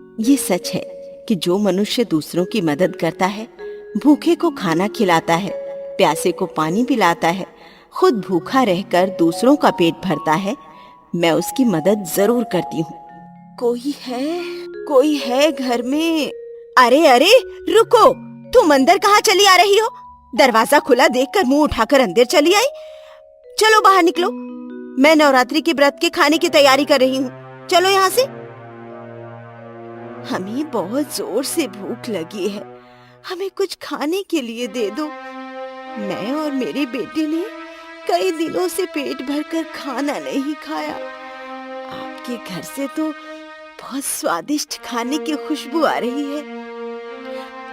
ये सच है कि जो मनुष्य दूसरों की मदद करता है, भूखे को खाना खिलाता है, प्यासे को पानी पिलाता है, खुद भूखा रहकर दूसरों का पेट भरता है, मैं उसकी मदद जरूर करती हूँ। कोई है घर में? अरे अरे रुको, तुम अंदर कहाँ चली आ रही हो? दरवाजा खुला देखकर मुंह उठाकर अंदर चली आई। चलो बाहर निकलो, मैं नवरात्रि के व्रत के खाने की तैयारी कर रही हूँ। चलो यहाँ से। हमें बहुत जोर से भूख लगी है, हमें कुछ खाने के लिए दे दो। मैं और मेरे बेटे ने कई दिनों से पेट भरकर खाना नहीं खाया। आपके घर से तो बहुत स्वादिष्ट खाने की खुशबू आ रही है।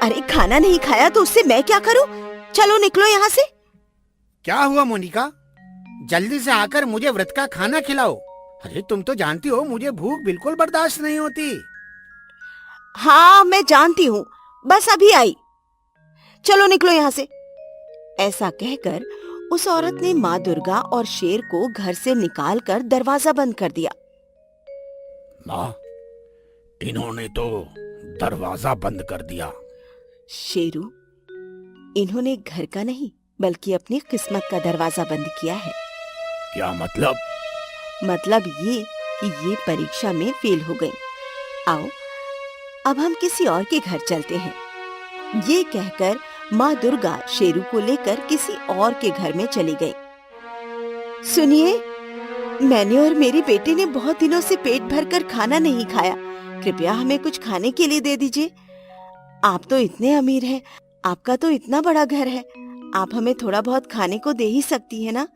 अरे खाना नहीं खाया तो उससे मैं क्या करूं? चलो निकलो यहाँ से। क्या हुआ मोनिका? जल्दी से आकर मुझे व्रत का खाना खिलाओ। अरे तुम तो जानती हो मुझे भूख बिल्कुल बर्दाश्त नहीं होती। हाँ मैं जानती हूँ, बस अभी आई। चलो निकलो यहाँ से। ऐसा कहकर उस औरत ने माँ दुर्गा और शेर को घर से निकालकर दरवाजा बंद कर दिया। माँ, इन्होंने तो दरवाजा बंद कर दिया। शेरू, इन्होंने घर का नहीं बल्कि अपनी किस्मत का दरवाजा बंद किया है। क्या मतलब? मतलब ये कि ये परीक्षा में फेल हो गई। आओ अब हम किसी और के घर चलते हैं। ये कहकर माँ दुर्गा शेरू को लेकर किसी और के घर में चली गई। सुनिए, मैंने और मेरे बेटे ने बहुत दिनों से पेट भरकर खाना नहीं खाया, कृपया हमें कुछ खाने के लिए दे दीजिए। आप तो इतने अमीर हैं, आपका तो इतना बड़ा घर है, आप हमें थोड़ा बहुत खाने को दे ही सकती है ना?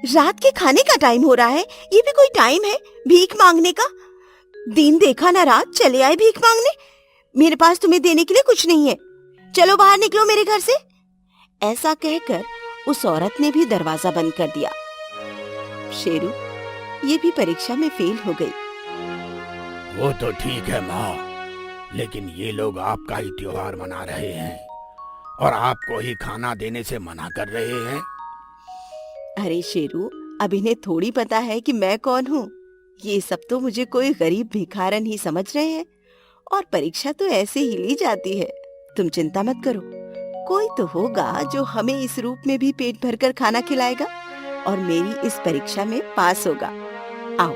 रात के खाने का टाइम हो रहा है, ये भी कोई टाइम है भीख मांगने का? दिन देखा ना रात, चले आए भीख मांगने। मेरे पास तुम्हें देने के लिए कुछ नहीं है, चलो बाहर निकलो मेरे घर से। ऐसा कहकर उस औरत ने भी दरवाजा बंद कर दिया। शेरू, ये भी परीक्षा में फेल हो गई। वो तो ठीक है माँ, लेकिन ये लोग आपका ही त्योहार मना रहे हैं और आपको ही खाना देने से मना कर रहे हैं। अरे शेरू, अब इन्हें थोड़ी पता है कि मैं कौन हूँ। ये सब तो मुझे कोई गरीब भिखारन ही समझ रहे हैं और परीक्षा तो ऐसे ही ली जाती है। तुम चिंता मत करो, कोई तो होगा जो हमें इस रूप में भी पेट भरकर खाना खिलाएगा और मेरी इस परीक्षा में पास होगा। आओ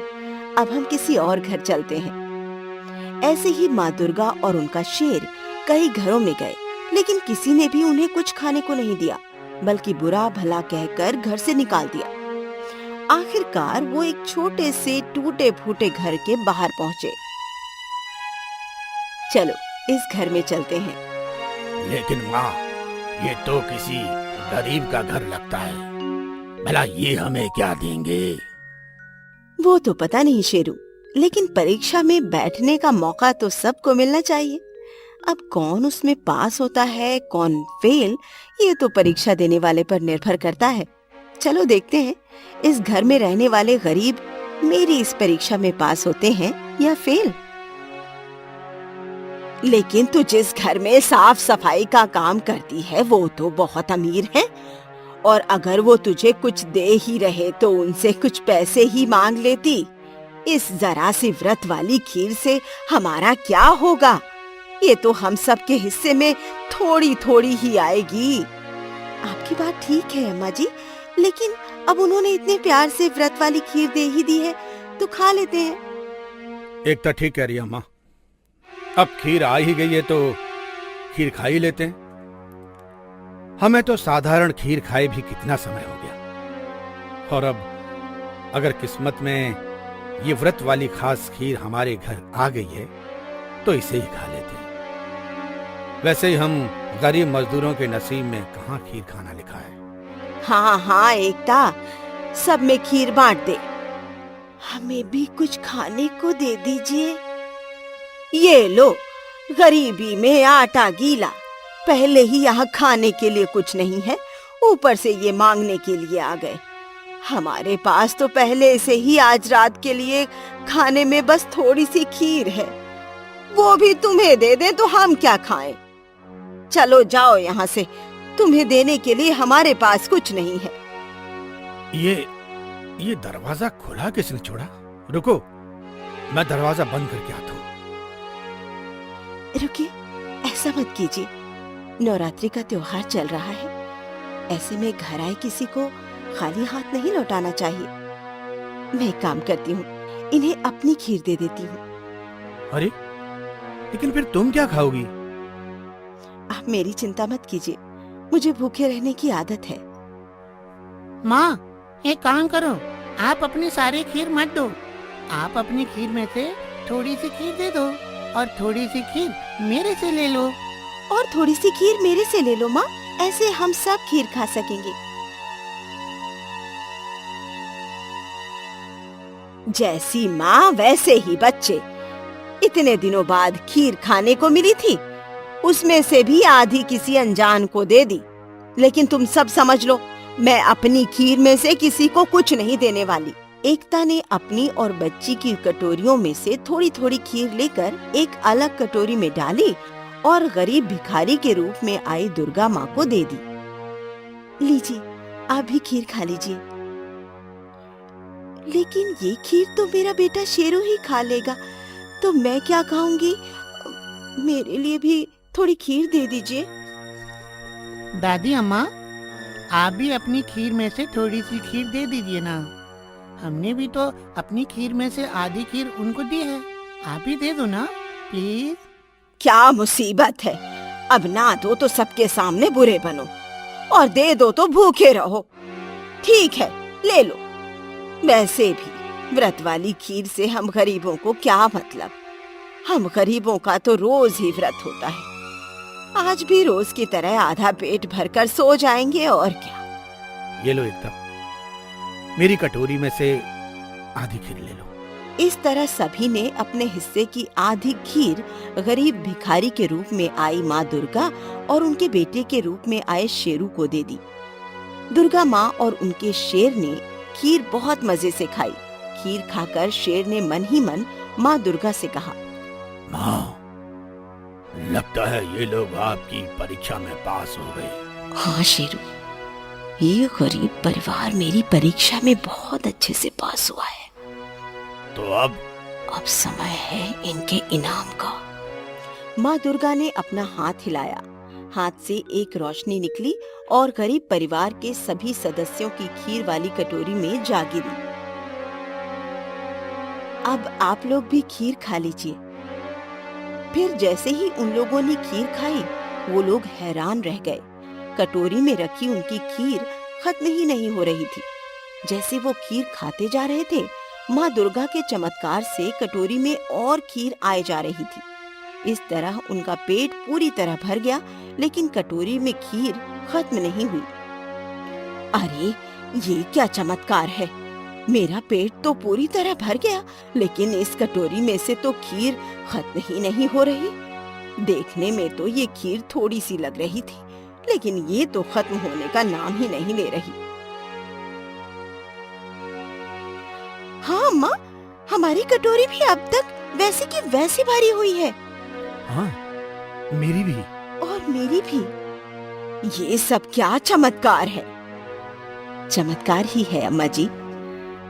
अब हम किसी और घर चलते हैं। ऐसे ही माँ दुर्गा और उनका शेर कई घरों में गए, लेकिन किसी ने भी उन्हें कुछ खाने को नहीं दिया, बल्कि बुरा भला कहकर घर से निकाल दिया। आखिरकार वो एक छोटे से टूटे फूटे घर के बाहर पहुँचे। चलो इस घर में चलते हैं। लेकिन माँ, ये तो किसी गरीब का घर लगता है, भला ये हमें क्या देंगे? वो तो पता नहीं शेरू, लेकिन परीक्षा में बैठने का मौका तो सबको मिलना चाहिए। अब कौन उसमें पास होता है कौन फेल, ये तो परीक्षा देने वाले पर निर्भर करता है। चलो देखते हैं इस घर में रहने वाले गरीब मेरी इस परीक्षा में पास होते हैं या फेल। लेकिन तू जिस घर में साफ सफाई का काम करती है वो तो बहुत अमीर है, और अगर वो तुझे कुछ दे ही रहे तो उनसे कुछ पैसे ही मांग लेती। इस जरा सी व्रत वाली खीर से हमारा क्या होगा? ये तो हम सब के हिस्से में थोड़ी थोड़ी ही आएगी। आपकी बात ठीक है अम्मा जी, लेकिन अब उन्होंने इतने प्यार से व्रत वाली खीर दे ही दी है तो खा लेते हैं। एक तो ठीक कह रही है माँ, अब खीर आ ही गई है तो खीर खा ही लेते हैं। हमें तो साधारण खीर खाए भी कितना समय हो गया, और अब अगर किस्मत में ये व्रत वाली खास खीर हमारे घर आ गई है तो इसे ही खा लेते हैं। वैसे ही हम गरीब मजदूरों के नसीब में कहाँ खीर खाना लिखा है। हाँ हाँ एकता, सब में खीर बांट दे, हमें भी कुछ खाने को दे दीजिए। ये लो, गरीबी में आटा गीला, पहले ही यहाँ खाने के लिए कुछ नहीं है, ऊपर से ये मांगने के लिए आ गए। हमारे पास तो पहले से ही आज रात के लिए खाने में बस थोड़ी सी खीर है, वो भी तुम्हें दे दें तो हम क्या खाएं? चलो जाओ यहाँ से, तुम्हें देने के लिए हमारे पास कुछ नहीं है। ये दरवाजा खुला किसने छोड़ा? रुको, मैं दरवाजा बंद करके आता हूँ। रुकिए, ऐसा मत कीजिए। नवरात्रि का त्योहार चल रहा है, ऐसे में घर आए किसी को खाली हाथ नहीं लौटाना चाहिए। मैं एक काम करती हूँ, इन्हें अपनी खीर दे देती हूँ। अरे, लेकिन फिर तुम क्या खाओगी? आप मेरी चिंता मत कीजिए, मुझे भूखे रहने की आदत है। माँ, एक काम करो, आप अपनी सारी खीर मत दो। आप अपनी खीर में से थोड़ी सी खीर दे दो और थोड़ी सी खीर मेरे से ले लो। और थोड़ी सी खीर मेरे से ले लो माँ, ऐसे हम सब खीर खा सकेंगे। जैसी माँ वैसे ही बच्चे। इतने दिनों बाद खीर खाने को मिली थी, उसमें से भी आधी किसी अनजान को दे दी। लेकिन तुम सब समझ लो, मैं अपनी खीर में से किसी को कुछ नहीं देने वाली। एकता ने अपनी और बच्ची की कटोरियों में से थोड़ी थोड़ी खीर लेकर एक अलग कटोरी में डाली और गरीब भिखारी के रूप में आई दुर्गा माँ को दे दी। लीजिए, आप भी खीर खा लीजिए। लेकिन ये खीर तो मेरा बेटा शेरू ही खा लेगा, तो मैं क्या खाऊंगी? मेरे लिए भी थोड़ी खीर दे दीजिए। दादी अम्मा, आप भी अपनी खीर में से थोड़ी सी खीर दे दीजिए ना। हमने भी तो अपनी खीर में से आधी खीर उनको दी है, आप भी दे दो ना प्लीज। क्या मुसीबत है, अब ना दो तो सबके सामने बुरे बनो, और दे दो तो भूखे रहो। ठीक है, ले लो। वैसे भी व्रत वाली खीर से हम गरीबों को क्या मतलब? हम गरीबों का तो रोज ही व्रत होता है। आज भी रोज की तरह आधा पेट भरकर सो जाएंगे, और क्या। ये लो एकता, मेरी कटोरी में से आधी खीर ले लो। इस तरह सभी ने अपने हिस्से की आधी खीर गरीब भिखारी के रूप में आई माँ दुर्गा और उनके बेटे के रूप में आए शेरू को दे दी। दुर्गा माँ और उनके शेर ने खीर बहुत मजे से खाई। खीर खाकर शेर ने मन ही मन माँ दुर्गा से कहा, माँ, लगता है ये लोग आपकी परीक्षा में पास हो गए। हाँ शेरू, ये गरीब परिवार मेरी परीक्षा में बहुत अच्छे से पास हुआ है। तो अब समय है इनके इनाम का। माँ दुर्गा ने अपना हाथ हिलाया, हाथ से एक रोशनी निकली और गरीब परिवार के सभी सदस्यों की खीर वाली कटोरी में जा गिरी। अब आप लोग भी खीर खा लीजिए। फिर जैसे ही उन लोगों ने खीर खाई, वो लोग हैरान रह गए। कटोरी में रखी उनकी खीर खत्म ही नहीं हो रही थी। जैसे वो खीर खाते जा रहे थे, माँ दुर्गा के चमत्कार से कटोरी में और खीर आए जा रही थी। इस तरह उनका पेट पूरी तरह भर गया, लेकिन कटोरी में खीर खत्म नहीं हुई। अरे, ये क्या चमत्कार है! मेरा पेट तो पूरी तरह भर गया, लेकिन इस कटोरी में से तो खीर खत्म ही नहीं हो रही। देखने में तो ये खीर थोड़ी सी लग रही थी, लेकिन ये तो खत्म होने का नाम ही नहीं ले रही। हाँ माँ, हमारी कटोरी भी अब तक वैसे की वैसी भरी हुई है। हाँ, मेरी भी। और मेरी भी। ये सब क्या चमत्कार है? चमत्कार ही है अम्मा जी।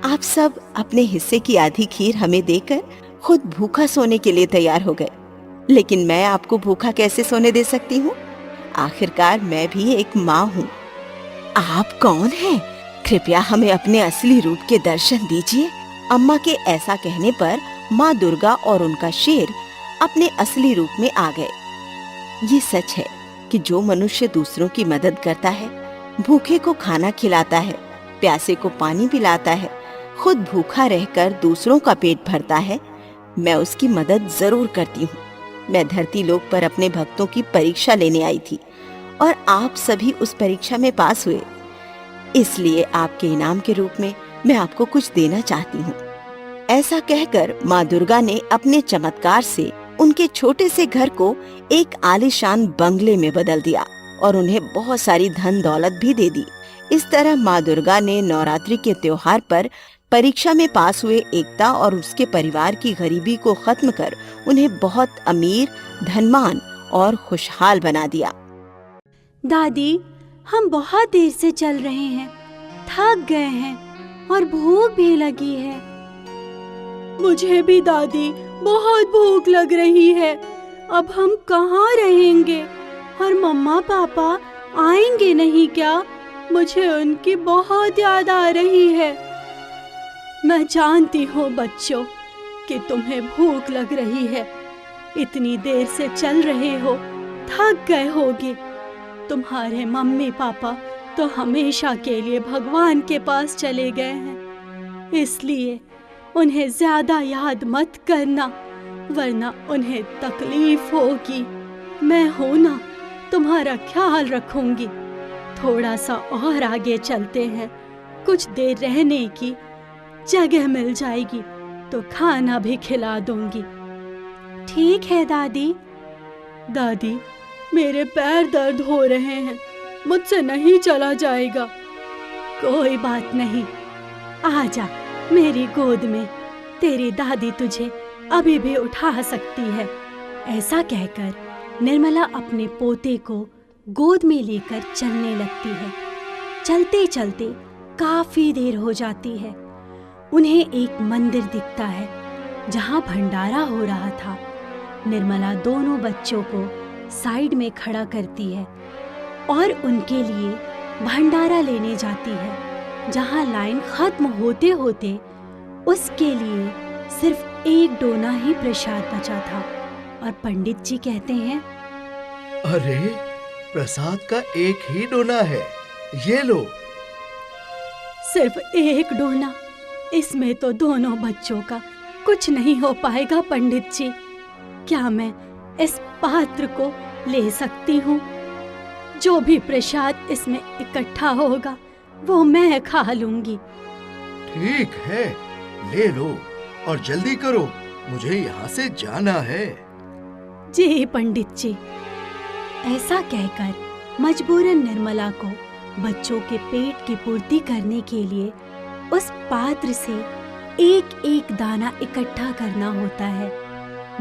आप सब अपने हिस्से की आधी खीर हमें देकर खुद भूखा सोने के लिए तैयार हो गए, लेकिन मैं आपको भूखा कैसे सोने दे सकती हूँ? आखिरकार मैं भी एक माँ हूँ। आप कौन हैं? कृपया हमें अपने असली रूप के दर्शन दीजिए। अम्मा के ऐसा कहने पर माँ दुर्गा और उनका शेर अपने असली रूप में आ गए। ये सच है कि जो मनुष्य दूसरों की मदद करता है, भूखे को खाना खिलाता है, प्यासे को पानी पिलाता है, खुद भूखा रहकर दूसरों का पेट भरता है, मैं उसकी मदद जरूर करती हूँ। मैं धरती लोक पर अपने भक्तों की परीक्षा लेने आई थी और आप सभी उस परीक्षा में पास हुए। इसलिए आपके इनाम के रूप में मैं आपको कुछ देना चाहती हूँ। ऐसा कहकर माँ दुर्गा ने अपने चमत्कार से उनके छोटे से घर को एक आलीशान बंगले में बदल दिया और उन्हें बहुत सारी धन दौलत भी दे दी। इस तरह माँ दुर्गा ने नवरात्रि के त्योहार पर परीक्षा में पास हुए एकता और उसके परिवार की गरीबी को खत्म कर उन्हें बहुत अमीर, धनवान और खुशहाल बना दिया। दादी, हम बहुत देर से चल रहे हैं, थक गए हैं और भूख भी लगी है। मुझे भी दादी, बहुत भूख लग रही है। अब हम कहाँ रहेंगे? और मम्मा पापा आएंगे नहीं क्या? मुझे उनकी बहुत याद आ रही है। मैं जानती हूँ बच्चों कि तुम्हें भूख लग रही है। इतनी देर से चल रहे हो, थक गए होगे। तुम्हारे मम्मी पापा तो हमेशा के लिए भगवान के पास चले गए हैं, इसलिए उन्हें ज्यादा याद मत करना, वरना उन्हें तकलीफ होगी। मैं हूं ना, तुम्हारा ख्याल रखूंगी। थोड़ा सा और आगे चलते हैं, कुछ देर रहने की जगह मिल जाएगी तो खाना भी खिला दूंगी। ठीक है दादी। दादी, मेरे पैर दर्द हो रहे हैं, मुझसे नहीं चला जाएगा। कोई बात नहीं, आजा मेरी गोद में, तेरी दादी तुझे अभी भी उठा सकती है। ऐसा कहकर निर्मला अपने पोते को गोद में लेकर चलने लगती है। चलते चलते काफी देर हो जाती है। उन्हें एक मंदिर दिखता है जहां भंडारा हो रहा था। निर्मला दोनों बच्चों को साइड में खड़ा करती है और उनके लिए भंडारा लेने जाती है। जहां लाइन खत्म होते होते उसके लिए सिर्फ एक डोना ही प्रसाद बचा था और पंडित जी कहते हैं, अरे, प्रसाद का एक ही डोना है, ये लो। सिर्फ एक डोना? इसमें तो दोनों बच्चों का कुछ नहीं हो पाएगा पंडित जी। क्या मैं इस पात्र को ले सकती हूँ? जो भी प्रसाद इसमें इकट्ठा होगा वो मैं खा लूंगी। ठीक है, ले लो और जल्दी करो, मुझे यहाँ से जाना है। जी पंडित जी। ऐसा कहकर मजबूरन निर्मला को बच्चों के पेट की पूर्ति करने के लिए उस पात्र से एक एक दाना इकट्ठा करना होता है,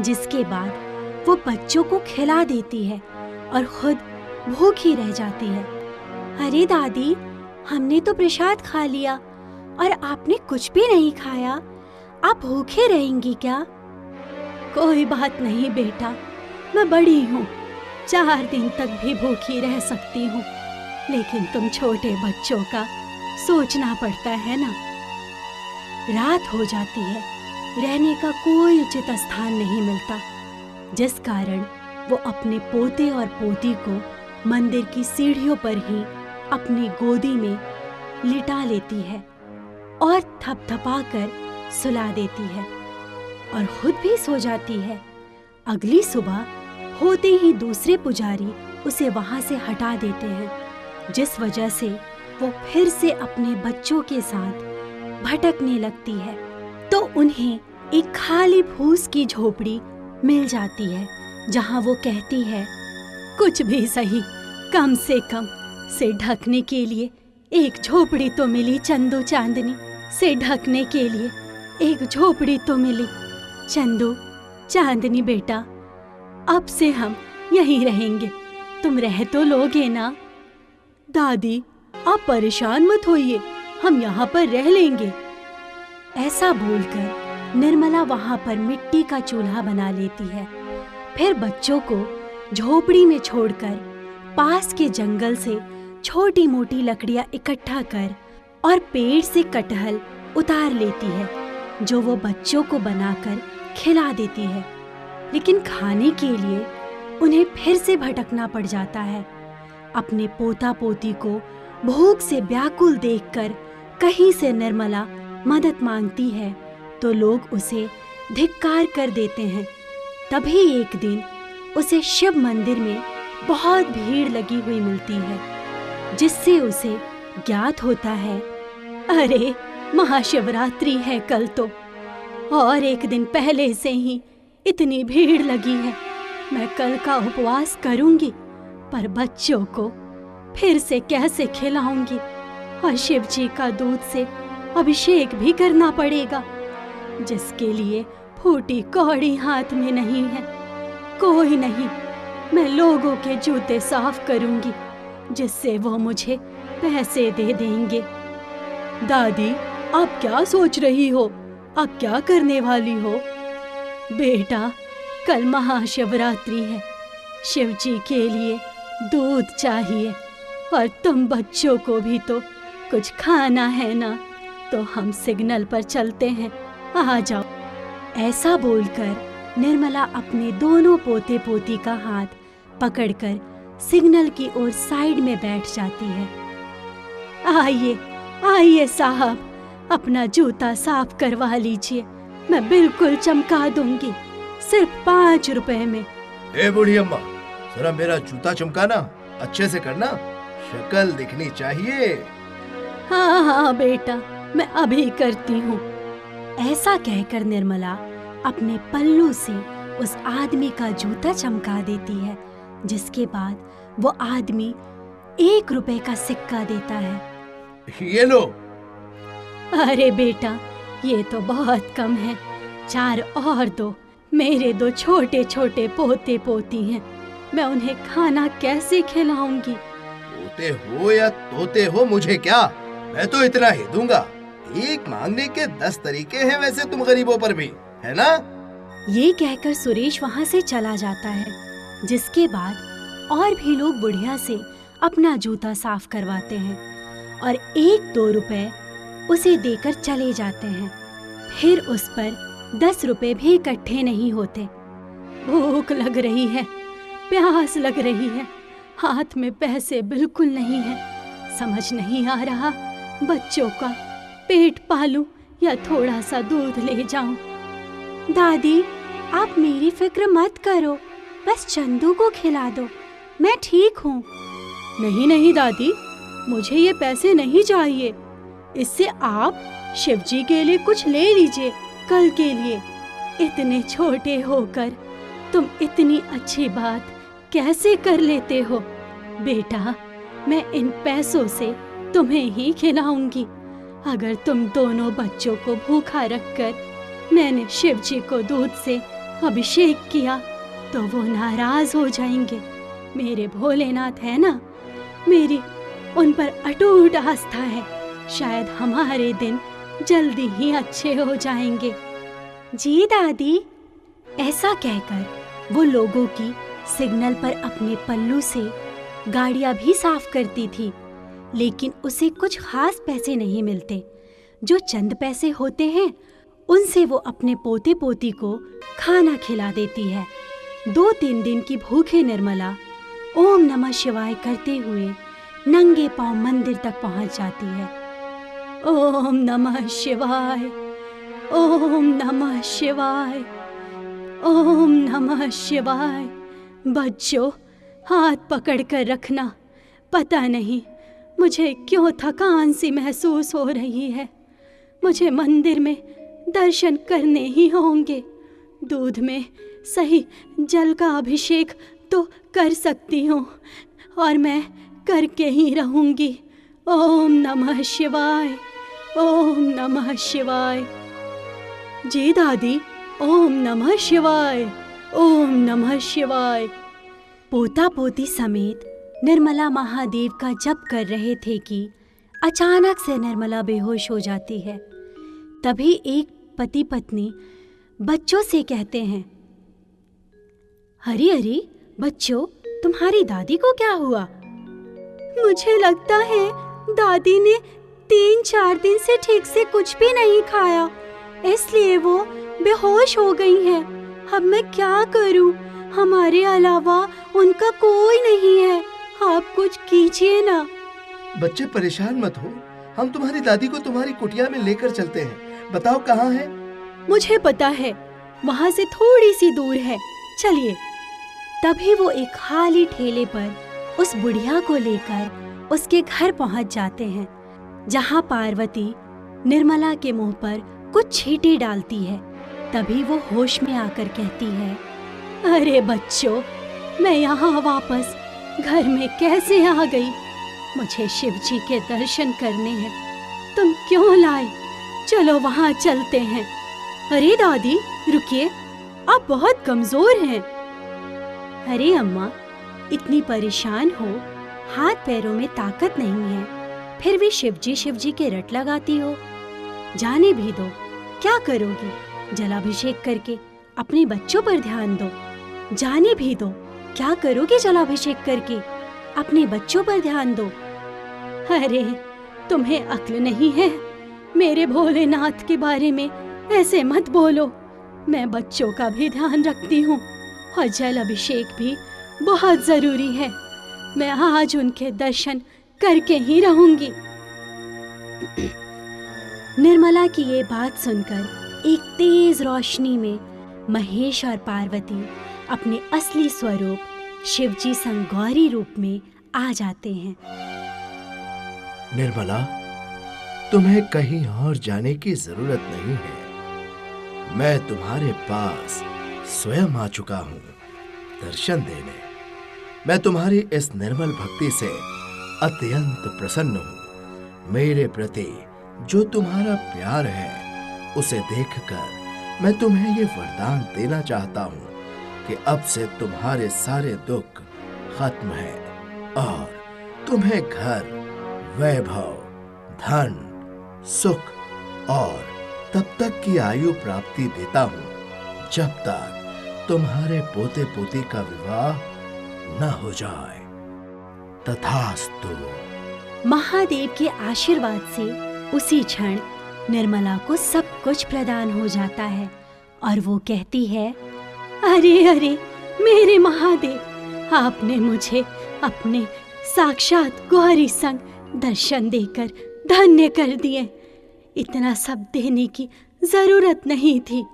जिसके बाद वो बच्चों को खिला देती है और खुद भूखी रह जाती है। अरे दादी, हमने तो प्रसाद खा लिया और आपने कुछ भी नहीं खाया, आप भूखे रहेंगी क्या? कोई बात नहीं बेटा, मैं बड़ी हूँ, 4 दिन तक भी भूखी रह सकती हूँ, लेकिन तुम छोटे बच्चों का सोचना पड़ता है ना। रात हो जाती है, रहने का कोई उचित स्थान नहीं मिलता, जिस कारण वो अपने पोते और पोती को मंदिर की सीढ़ियों पर ही अपनी गोदी में लिटा लेती है और थपथपा कर सुला देती है और खुद भी सो जाती है। अगली सुबह होते ही दूसरे पुजारी उसे वहां से हटा देते हैं, जिस वजह से वो फिर से अपने बच्चों के साथ भटकने लगती है। तो उन्हें एक खाली फूस की झोपड़ी मिल जाती है, जहां वो कहती है, कुछ भी सही, कम से कम से ढकने के लिए एक झोपड़ी तो मिली। चंदू चांदनी, से ढकने के लिए एक झोपड़ी तो मिली। चंदू चांदनी बेटा, अब से हम यहीं रहेंगे, तुम रह तो लोगे ना? दादी, आप परेशान मत होइए, हम यहाँ पर रह लेंगे। ऐसा बोलकर निर्मला वहाँ पर मिट्टी का चूल्हा बना लेती है। फिर बच्चों को झोपड़ी में छोड़कर पास के जंगल से छोटी मोटी लकड़ियाँ इकट्ठा कर और पेड़ से कटहल उतार लेती है, जो वो बच्चों को बनाकर खिला देती है। लेकिन खाने के लिए उन्हें फिर से भटकना पड़ जाता है। अपने पोता पोती को भूख से व्याकुल देखकर कहीं से निर्मला मदद मांगती है तो लोग उसे धिक्कार कर देते हैं। तभी एक दिन उसे शिव मंदिर में बहुत भीड़ लगी हुई मिलती है, जिससे उसे ज्ञात होता है, अरे महाशिवरात्रि है कल तो, और एक दिन पहले से ही इतनी भीड़ लगी है। मैं कल का उपवास करूंगी, पर बच्चों को फिर से कैसे खिलाऊंगी, और शिव जी का दूध से अभिषेक भी करना पड़ेगा, जिसके लिए फूटी कौड़ी हाथ में नहीं है। कोई नहीं, मैं लोगों के जूते साफ करूंगी, जिससे वो मुझे पैसे दे देंगे। दादी, आप क्या सोच रही हो? आप क्या करने वाली हो? बेटा, कल महाशिवरात्रि है, शिव जी के लिए दूध चाहिए और तुम बच्चों को भी तो कुछ खाना है ना, तो हम सिग्नल पर चलते हैं, आ जाओ। ऐसा बोलकर निर्मला अपने दोनों पोते पोती का हाथ पकड़कर सिग्नल की ओर साइड में बैठ जाती है। आइए आइए साहब, अपना जूता साफ करवा लीजिए, मैं बिल्कुल चमका दूंगी, सिर्फ 5 रुपए में। ए बूढ़ी अम्मा, जरा मेरा जूता चमकाना अच्छे से करना, शक्ल दिखनी चाहिए। हाँ हाँ बेटा, मैं अभी करती हूँ। ऐसा कहकर निर्मला अपने पल्लू से उस आदमी का जूता चमका देती है, जिसके बाद वो आदमी 1 रुपए का सिक्का देता है। ये लो। अरे बेटा, ये तो बहुत कम है, 4 और दो। मेरे 2 छोटे छोटे पोते पोती हैं, मैं उन्हें खाना कैसे खिलाऊंगी? पोते हो या तोते हो, मुझे क्या, मैं तो इतना ही दूंगा। भीख मांगने के 10 तरीके हैं वैसे तुम गरीबों पर भी, है ना? ये कहकर सुरेश वहाँ से चला जाता है, जिसके बाद और भी लोग बुढ़िया से अपना जूता साफ करवाते हैं और 1-2 रुपए उसे देकर चले जाते हैं। फिर उस पर 10 रुपए भी इकट्ठे नहीं होते। भूख लग रही है, प्यास लग रही है, हाथ में पैसे बिल्कुल नहीं है। समझ नहीं आ रहा बच्चों का पेट पालूं या थोड़ा सा दूध ले जाऊं। दादी, आप मेरी फिक्र मत करो, बस चंदू को खिला दो, मैं ठीक हूँ। नहीं नहीं दादी, मुझे ये पैसे नहीं चाहिए, इससे आप शिवजी के लिए कुछ ले लीजिए कल के लिए। इतने छोटे होकर तुम इतनी अच्छी बात कैसे कर लेते हो? बेटा, मैं इन पैसों से तुम्हें ही खिलाऊंगी। अगर तुम दोनों बच्चों को भूखा रखकर मैंने शिवजी को दूध से अभिषेक किया तो वो नाराज हो जाएंगे। मेरे भोलेनाथ है ना, मेरी उन पर अटूट आस्था है, शायद हमारे दिन जल्दी ही अच्छे हो जाएंगे। जी दादी। ऐसा कहकर वो लोगों की सिग्नल पर अपने पल्लू से गाड़ियां भी साफ करती थी, लेकिन उसे कुछ खास पैसे नहीं मिलते। जो चंद पैसे होते हैं उनसे वो अपने पोते पोती को खाना खिला देती है। 2-3 दिन की भूखे निर्मला ओम नमः शिवाय करते हुए नंगे पांव मंदिर तक पहुंच जाती है। ओम नमः शिवाय, ओम नमः शिवाय, ओम नमः शिवाय। बच्चों, हाथ पकड़ कर रखना, पता नहीं मुझे क्यों थकान सी महसूस हो रही है। मुझे मंदिर में दर्शन करने ही होंगे। दूध में सही जल का अभिषेक तो कर सकती हूँ और मैं करके ही रहूंगी। ओम नमः शिवाय, ओम नमः शिवाय। जी दादी, ओम नमः शिवाय, ओम नमः शिवाय। पोता पोती समेत निर्मला महादेव का जप कर रहे थे कि अचानक से निर्मला बेहोश हो जाती है। तभी एक पति पत्नी बच्चों से कहते हैं, हरी बच्चों, तुम्हारी दादी को क्या हुआ? मुझे लगता है दादी ने 3-4 दिन से ठीक से कुछ भी नहीं खाया, इसलिए वो बेहोश हो गई हैं। अब मैं क्या करूं? हमारे अलावा उनका कोई नहीं है, आप कुछ कीजिए ना। बच्चे परेशान मत हो, हम तुम्हारी दादी को तुम्हारी कुटिया में लेकर चलते हैं। बताओ कहाँ है? मुझे पता है, वहाँ से थोड़ी सी दूर है, चलिए। तभी वो एक खाली ठेले पर उस बुढ़िया को लेकर उसके घर पहुँच जाते हैं, जहाँ पार्वती निर्मला के मुंह पर कुछ छींटे डालती है। तभी वो होश में आकर कहती है, अरे बच्चों, मैं यहाँ वापस घर में कैसे आ गई? मुझे शिवजी के दर्शन करने हैं, तुम क्यों लाए? चलो वहाँ चलते हैं। अरे दादी, रुकिए, आप बहुत कमजोर हैं। अरे अम्मा, इतनी परेशान हो, हाथ पैरों में ताकत नहीं है, फिर भी शिवजी के रट लगाती हो। जाने भी दो, क्या करोगी? जलाभिषेक करके अपने बच्चों पर ध्यान दो। जाने भी दो, क्या करोगे जलाभिषेक करके? अपने बच्चों पर ध्यान दो। अरे तुम्हें अक्ल नहीं है? मेरे भोलेनाथ के बारे में ऐसे मत बोलो। मैं बच्चों का भी ध्यान रखती हूँ और जल अभिषेक भी बहुत जरूरी है। मैं आज उनके दर्शन करके ही रहूंगी। निर्मला की ये बात सुनकर एक तेज रोशनी में महेश और पार्वती अपने असली स्वरूप शिवजी संग गौरी रूप में आ जाते हैं। निर्मला, तुम्हें कहीं और जाने की जरूरत नहीं है। मैं तुम्हारे पास स्वयं आ चुका हूँ दर्शन देने। मैं तुम्हारी इस निर्मल भक्ति से अत्यंत प्रसन्न हूँ। मेरे प्रति जो तुम्हारा प्यार है उसे देखकर मैं तुम्हें ये वरदान देना चाहता हूँ कि अब से तुम्हारे सारे दुख खत्म हैं और तुम्हें घर, वैभव, धन, सुख और तब तक की आयु प्राप्ति देता हूँ जब तक तुम्हारे पोते पोती का विवाह न हो जाए। तथास्तु। महादेव के आशीर्वाद से उसी क्षण निर्मला को सब कुछ प्रदान हो जाता है और वो कहती है, अरे अरे मेरे महादेव, आपने मुझे अपने साक्षात गौरी संग दर्शन देकर धन्य कर दिए। इतना सब देने की जरूरत नहीं थी।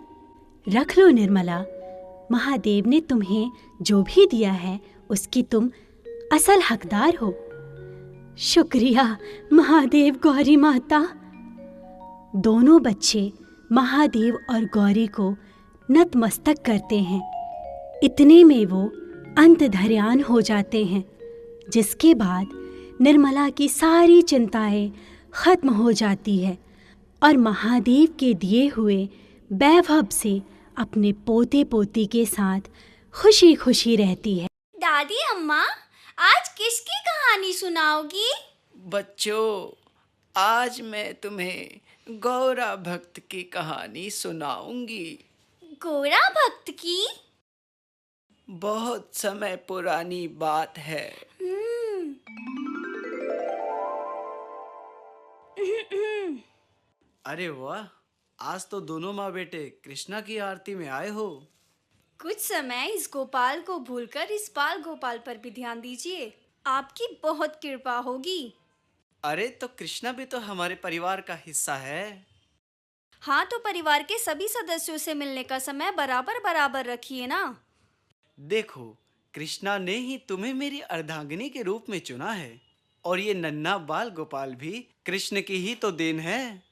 रख लो निर्मला, महादेव ने तुम्हें जो भी दिया है उसकी तुम असल हकदार हो। शुक्रिया महादेव, गौरी माता। दोनों बच्चे महादेव और गौरी को नतमस्तक करते हैं। इतने में वो अंत धर्यान हो जाते हैं, जिसके बाद निर्मला की सारी चिंताएं खत्म हो जाती है और महादेव के दिए हुए वैभव से अपने पोते पोती के साथ खुशी खुशी रहती है। दादी अम्मा, आज किसकी कहानी सुनाओगी? बच्चों, आज मैं तुम्हें गौरा भक्त की कहानी सुनाऊंगी। गोरा भक्त की? बहुत समय पुरानी बात है। अरे वाह, आज तो दोनों माँ बेटे कृष्णा की आरती में आए हो। कुछ समय इस गोपाल को भूलकर इस बाल गोपाल पर भी ध्यान दीजिए, आपकी बहुत कृपा होगी। अरे तो कृष्णा भी तो हमारे परिवार का हिस्सा है। हाँ, तो परिवार के सभी सदस्यों से मिलने का समय बराबर बराबर रखिए ना। देखो, कृष्णा ने ही तुम्हें मेरी अर्धांगिनी के रूप में चुना है और ये नन्हा बाल गोपाल भी कृष्ण की ही तो देन है।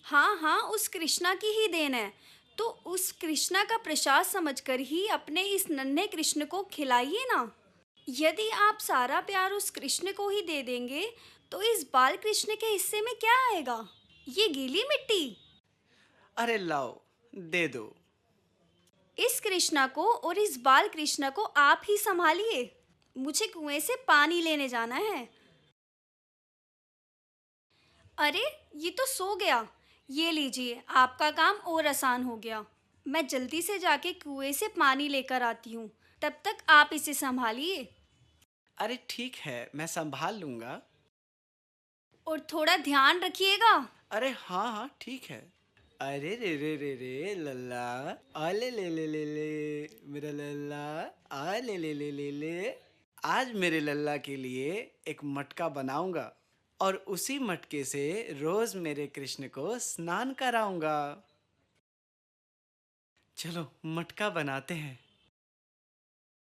हाँ हाँ, उस कृष्णा की ही देन है, तो उस कृष्णा का प्रसाद समझकर ही अपने इस नन्हे कृष्ण को खिलाइए ना। यदि आप सारा प्यार उस कृष्ण को ही दे देंगे तो इस बाल कृष्ण के हिस्से में क्या आएगा? ये गीली मिट्टी। अरे लाओ, दे दो। इस कृष्णा को और इस बाल कृष्ण को आप ही संभालिए, मुझे कुएं से पानी लेने जाना है। अरे ये तो सो गया। ये लीजिए, आपका काम और आसान हो गया। मैं जल्दी से जाके कुएं से पानी लेकर आती हूँ, तब तक आप इसे संभालिए। अरे ठीक है, मैं संभाल लूंगा। और थोड़ा ध्यान रखिएगा। अरे हाँ हाँ ठीक है। अरे रे रे रे रे लल्ला, आ ले ले ले ले ले मेरा लल्ला, आ ले ले ले ले ले। आज मेरे लल्ला के लिए एक मटका बनाऊंगा और उसी मटके से रोज मेरे कृष्ण को स्नान कराऊंगा। चलो मटका बनाते हैं।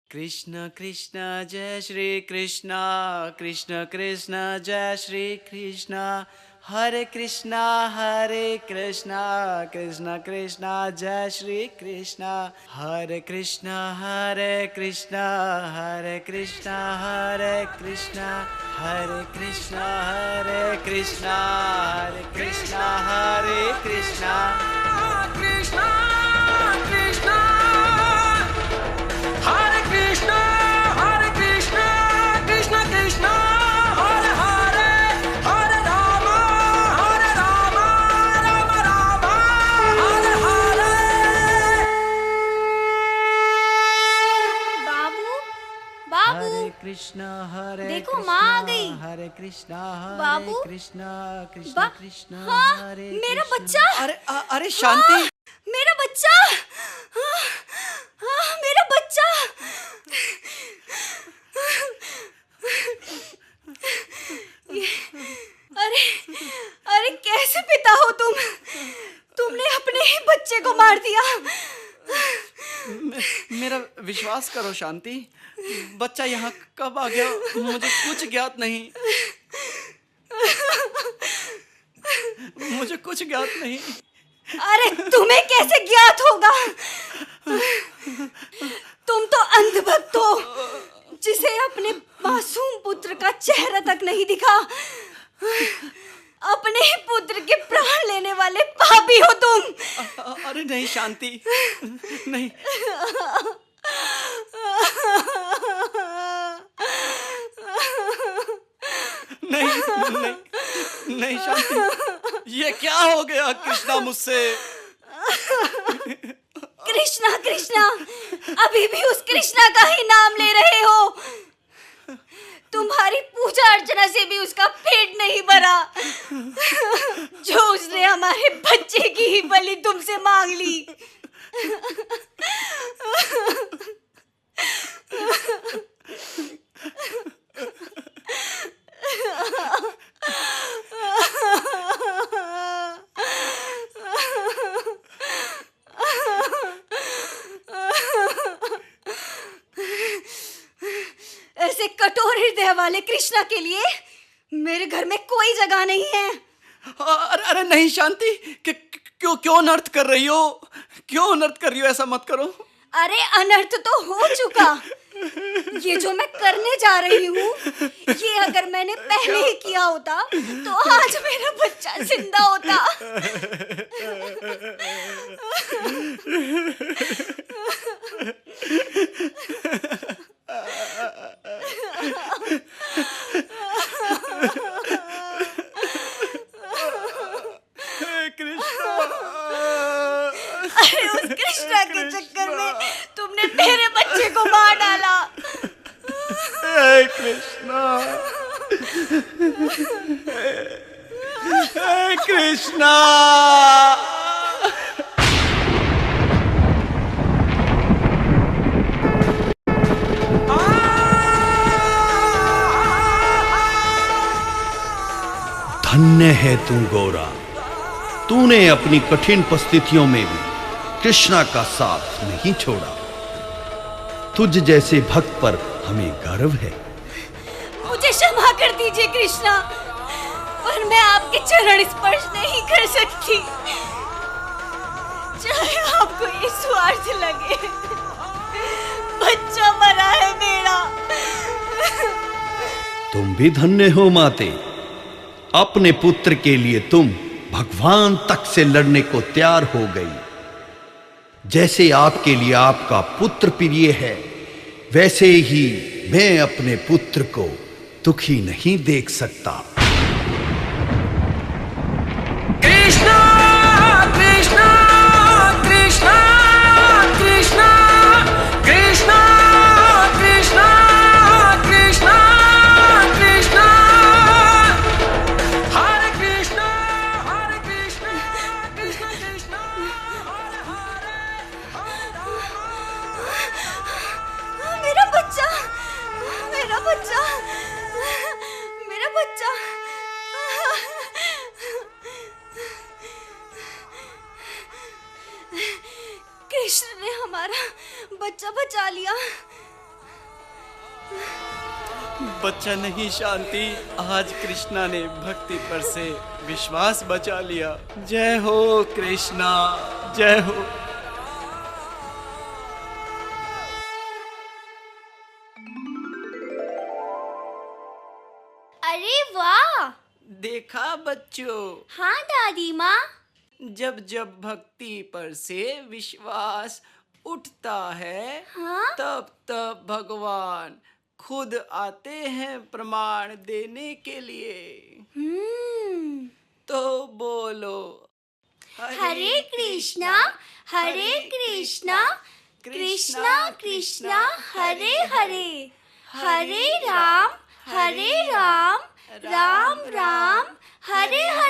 कृष्ण कृष्ण जय श्री कृष्ण, कृष्ण कृष्ण जय श्री कृष्ण, हरे कृष्णा कृष्ण कृष्ण जय श्री कृष्ण, हरे कृष्णा कृष्ण कृष्ण हरे कृष्णा, हरे कृष्णा कृष्ण कृष्ण हरे कृष्णा, कृष्णा कृष्णा हरे कृष्णा, हरे कृष्णा कृष्ण कृष्ण हरे हरे, हरे राम राम राम हरे हरे। बाबू हरे कृष्णा देखो, माँ आ गई। हरे कृष्णा बाबू, कृष्णा कृष्णा कृष्णा हाँ, हरे मेरा कृष्णा। बच्चा। अरे शांति। हाँ, मेरा बच्चा। हाँ, हाँ, मेरा बच्चा। अरे अरे कैसे पिता हो तुम? तुमने अपने ही बच्चे को मार दिया। मेरा विश्वास करो शांति, बच्चा यहाँ कब आ गया मुझे कुछ ज्ञात नहीं। मुझे कुछ ज्ञात नहीं। अरे तुम्हें कैसे ज्ञात होगा? तुम तो अंधभक्त हो, जिसे अपने मासूम पुत्र का चेहरा तक नहीं दिखा। अपने ही पुत्र के प्राण लेने वाले पापी हो तुम। अरे नहीं शांति, नहीं। नहीं नहीं नहीं शांति, ये क्या हो गया कृष्णा मुझसे? कृष्णा कृष्णा, अभी भी उस कृष्णा का ही नाम ले रहे हो। तुम्हारी पूजा अर्चना से भी उसका पेट नहीं भरा, जो उसने हमारे बच्चे की ही बलि तुमसे मांग ली। ऐसे कठोर हृदय वाले कृष्णा के लिए मेरे घर में कोई जगह नहीं है। अरे नहीं शांति, क्यों अनर्थ कर रही हो? क्यों अनर्थ कर रही हो? ऐसा मत करो। अरे अनर्थ तो हो चुका। ये जो मैं करने जा रही हूँ, ये अगर मैंने पहले ही किया होता तो आज मेरा बच्चा जिंदा होता। अरे उस कृष्णा के चक्कर में तुमने मेरे बच्चे को मार डाला। हे कृष्णा, हे कृष्णा। धन्य है तू गौरा, तूने अपनी कठिन परिस्थितियों में भी कृष्णा का साथ नहीं छोड़ा। तुझ जैसे भक्त पर हमें गर्व है। मुझे क्षमा कर दीजिए कृष्णा, पर मैं आपके चरण स्पर्श नहीं कर सकती। चाहे आपको ये स्वार्थ लगे, बच्चा मरा है मेरा। तुम भी धन्य हो माते, अपने पुत्र के लिए तुम भगवान तक से लड़ने को तैयार हो गई। जैसे आपके लिए आपका पुत्र प्रिय है, वैसे ही मैं अपने पुत्र को दुखी नहीं देख सकता। कृष्णा कृष्णा कृष्णा कृष्णा कृष्णा कृष्णा कृष्णा कृष्णा हरे कृष्णा कृष्णा कृष्णा मेरा बच्चा, मेरा बच्चा, मेरा बच्चा। कृष्ण ने हमारा बच्चा बचा लिया। बच्चा नहीं शांति, आज कृष्णा ने भक्ति पर से विश्वास बचा लिया। जय हो कृष्णा, जय हो। अरे वाह! देखा बच्चों, हाँ दादी माँ। जब जब भक्ति पर से विश्वास उठता है, हाँ? तब तब भगवान खुद आते हैं प्रमाण देने के लिए। तो बोलो हरे कृष्णा, हरे कृष्णा, कृष्णा कृष्णा, हरे हरे, हरे राम राम राम हरे हरे।